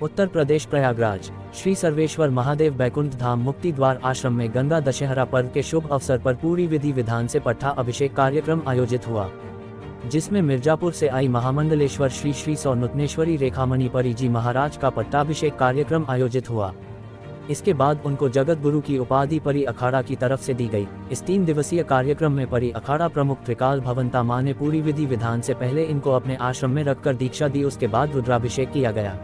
उत्तर प्रदेश प्रयागराज श्री सर्वेश्वर महादेव बैकुंठ धाम मुक्ति द्वार आश्रम में गंगा दशहरा पर्व के शुभ अवसर पर पूरी विधि विधान से पट्टा अभिषेक कार्यक्रम आयोजित हुआ, जिसमें मिर्जापुर से आई महामंडलेश्वर श्री श्री सौनूतनेश्वरी रेखामणि परी जी महाराज का पट्टाभिषेक कार्यक्रम आयोजित हुआ। इसके बाद उनको जगत गुरु की उपाधि परी अखाड़ा की तरफ से दी गई। इस 3 दिवसीय कार्यक्रम में परी अखाड़ा प्रमुख त्रिकाल भवंता मां ने पूरी विधि विधान से पहले इनको अपने आश्रम में रखकर दीक्षा दी। उसके बाद रुद्राभिषेक किया गया।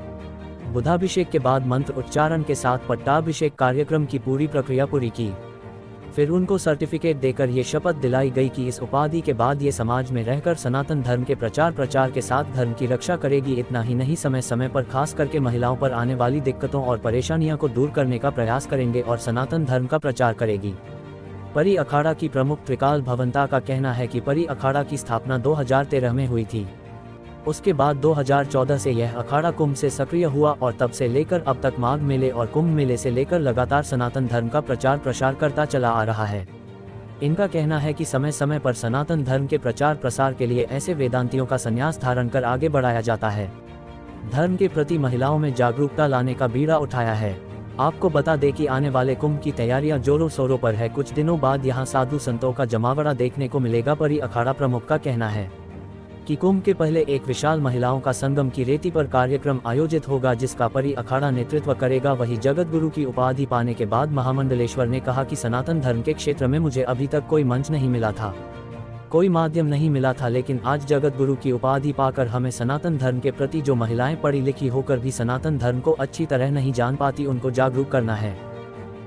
बुधाभिषेक के बाद मंत्र उच्चारण के साथ पट्टाभिषेक कार्यक्रम की पूरी प्रक्रिया पूरी की। फिर उनको सर्टिफिकेट देकर ये शपथ दिलाई गई कि इस उपाधि के बाद ये समाज में रहकर सनातन धर्म के प्रचार के साथ धर्म की रक्षा करेगी। इतना ही नहीं, समय समय पर खास करके महिलाओं पर आने वाली दिक्कतों और परेशानियों को दूर करने का प्रयास करेंगे और सनातन धर्म का प्रचार करेगी। परी अखाड़ा की प्रमुख त्रिकाल भवंता का कहना है कि परी अखाड़ा की स्थापना 2013 में हुई थी। उसके बाद 2014 से यह अखाड़ा कुंभ से सक्रिय हुआ और तब से लेकर अब तक माघ मेले और कुंभ मेले से लेकर लगातार सनातन धर्म का प्रचार प्रसार करता चला आ रहा है। इनका कहना है कि समय समय पर सनातन धर्म के प्रचार प्रसार के लिए ऐसे वेदांतियों का संन्यास धारण कर आगे बढ़ाया जाता है। धर्म के प्रति महिलाओं में जागरूकता लाने का बीड़ा उठाया है। आपको बता दें कि आने वाले कुंभ की तैयारियां जोरों शोरों पर है। कुछ दिनों बाद यहां साधु संतों का जमावड़ा देखने को मिलेगा। परी अखाड़ा प्रमुख का कहना है कि कुंभ के पहले एक विशाल महिलाओं का संगम की रेती पर कार्यक्रम आयोजित होगा, जिसका परी अखाड़ा नेतृत्व करेगा। वही जगत गुरु की उपाधि पाने के बाद महामंडलेश्वर ने कहा कि सनातन धर्म के क्षेत्र में मुझे अभी तक कोई मंच नहीं मिला था, कोई माध्यम नहीं मिला था, लेकिन आज जगत गुरु की उपाधि पाकर हमें सनातन धर्म के प्रति जो महिलाएं पढ़ी लिखी होकर भी सनातन धर्म को अच्छी तरह नहीं जान पाती, उनको जागरूक करना है।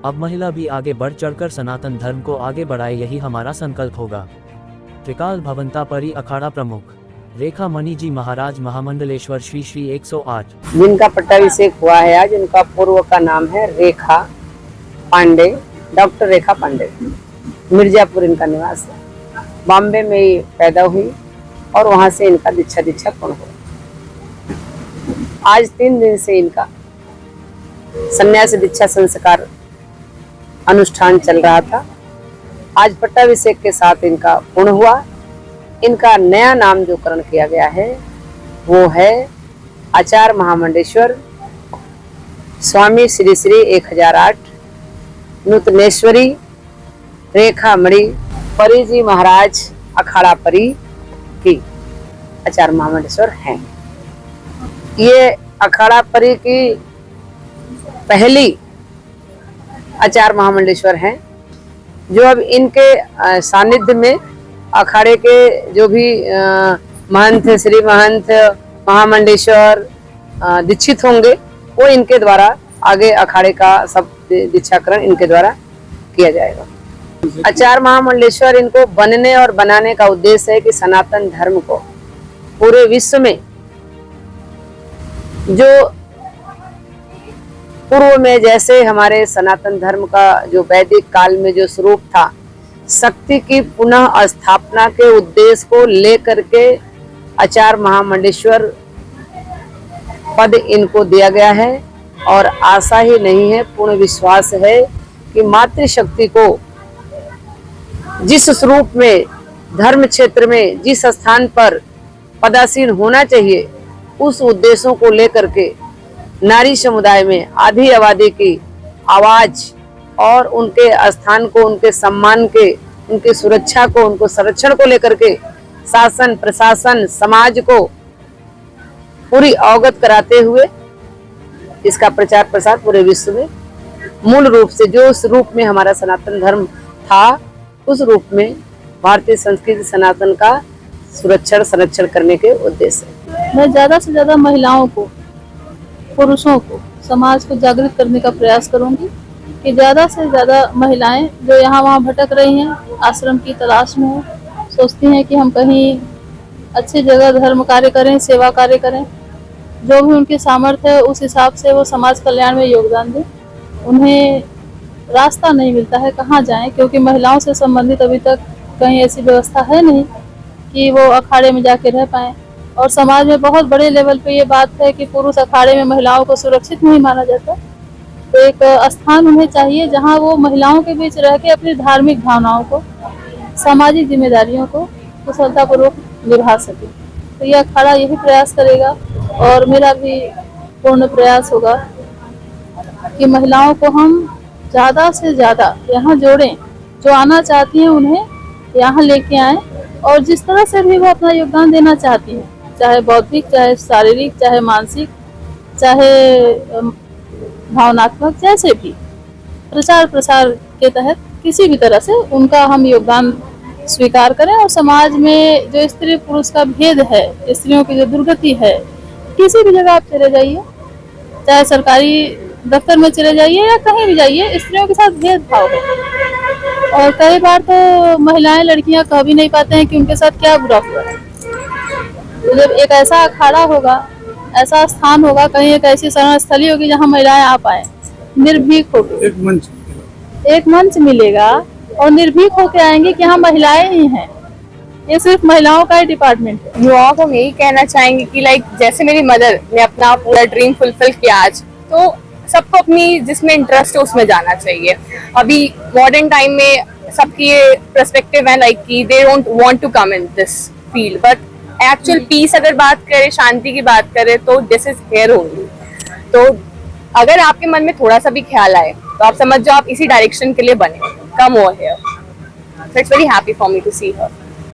अब महिला भी आगे बढ़ चढ़कर सनातन धर्म को आगे बढ़ाए, यही हमारा संकल्प होगा। त्रिकाल भवंता परी अखाड़ा प्रमुख रेखामणि जी महाराज महामंडलेश्वर श्री श्री 108 जिनका पट्टाभिषेक हुआ है आज, उनका पूर्व का नाम है रेखा पांडे, डॉक्टर रेखा पांडे। मिर्जापुर इनका निवास है। बॉम्बे में ही पैदा हुई और वहां से इनका दीक्षा पूर्ण हुआ। आज 3 दिन से इनका सन्यासी दीक्षा संस्कार अनुष्ठान चल रहा था। आज पट्टाभिषेक के साथ इनका पूर्ण हुआ। इनका नया नाम जो करण किया गया है वो है आचार्य महामंडलेश्वर स्वामी श्री श्री 1008 नूतनेश्वरी रेखामणि परी जी महाराज अखाड़ा परी की आचार्य महामंडलेश्वर हैं। ये अखाड़ा परी की पहली आचार्य महामंडलेश्वर हैं, जो अब इनके सानिध्य में अखाड़े के जो भी महंत श्री महंत महामंडलेश्वर दीक्षित होंगे, वो इनके द्वारा आगे अखाड़े का सब दीक्षाकरण इनके द्वारा किया जाएगा। आचार्य महामंडलेश्वर इनको बनने और बनाने का उद्देश्य है कि सनातन धर्म को पूरे विश्व में, जो पूर्व में जैसे हमारे सनातन धर्म का जो वैदिक काल में जो स्वरूप था, शक्ति की पुनः स्थापना के उद्देश्य को लेकर के आचार्य महामंडलेश्वर पद इनको दिया गया है। और आशा ही नहीं है, पूर्ण विश्वास है कि मातृशक्ति को जिस स्वरूप में धर्म क्षेत्र में जिस स्थान पर पदासीन होना चाहिए, उस उद्देश्यों को लेकर के नारी समुदाय में आधी आबादी की आवाज और उनके स्थान को, उनके सम्मान के, उनकी सुरक्षा को, उनको संरक्षण को लेकर के शासन प्रशासन समाज को पूरी अवगत कराते हुए इसका प्रचार प्रसार पूरे विश्व में मूल रूप से जो उस रूप में हमारा सनातन धर्म था, उस रूप में भारतीय संस्कृति सनातन का सुरक्षण संरक्षण करने के उद्देश्य है। मैं ज्यादा से ज्यादा महिलाओं को, पुरुषों को, समाज को जागृत करने का प्रयास करूंगी कि ज़्यादा से ज़्यादा महिलाएं जो यहाँ वहाँ भटक रही हैं, आश्रम की तलाश में हैं, सोचती हैं कि हम कहीं अच्छी जगह धर्म कार्य करें, सेवा कार्य करें, जो भी उनकी सामर्थ्य है उस हिसाब से वो समाज कल्याण में योगदान दें। उन्हें रास्ता नहीं मिलता है कहाँ जाएं, क्योंकि महिलाओं से संबंधित अभी तक कहीं ऐसी व्यवस्था है नहीं कि वो अखाड़े में जाके रह पाएँ। और समाज में बहुत बड़े लेवल पे ये बात है कि पुरुष अखाड़े में महिलाओं को सुरक्षित नहीं माना जाता। तो एक स्थान उन्हें चाहिए जहां वो महिलाओं के बीच रह के अपनी धार्मिक भावनाओं को, सामाजिक जिम्मेदारियों को कुशलतापूर्वक निभा सके। तो यह अखाड़ा यही प्रयास करेगा और मेरा भी पूर्ण प्रयास होगा कि महिलाओं को हम ज़्यादा से ज़्यादा यहाँ जोड़ें, जो आना चाहती हैं उन्हें यहाँ लेके आएं, और जिस तरह से भी वो अपना योगदान देना चाहती हैं, चाहे बौद्धिक, चाहे शारीरिक, चाहे मानसिक, चाहे भावनात्मक, जैसे भी प्रचार प्रसार के तहत किसी भी तरह से उनका हम योगदान स्वीकार करें। और समाज में जो स्त्री पुरुष का भेद है, स्त्रियों की जो दुर्गति है, किसी भी जगह आप चले जाइए, चाहे सरकारी दफ्तर में चले जाइए या कहीं भी जाइए, स्त्रियों के साथ भेदभाव है। और कई बार तो महिलाएं, लड़कियां कह भी नहीं पाते हैं कि उनके साथ क्या बुरा हुआ है। तो जब एक ऐसा अखाड़ा होगा, ऐसा स्थान होगा, कहीं एक ऐसी शरण स्थली होगी जहाँ महिलाएं आ पाए, निर्भीक होकर एक मंच मिलेगा और निर्भीक होकर आएंगे कि हाँ महिलाएं ही हैं, ये सिर्फ महिलाओं का ही डिपार्टमेंट है। युवाओं को हम यही कहना चाहेंगे कि जैसे मेरी मदर ने अपना पूरा ड्रीम फुलफिल किया आज, तो सबको अपनी जिसमें इंटरेस्ट है उसमें जाना चाहिए। अभी मॉडर्न टाइम में सबकी ये पर्सपेक्टिव है कि they don't want to come in this field, but actual piece अगर बात करें, शांति की बात करें, तो दिस इज हियर ओनली। तो अगर आपके मन में थोड़ा सा भी ख्याल आए तो आप समझ जाओ आप इसी डायरेक्शन के लिए बने। Come over here. So it's very happy for me to see her.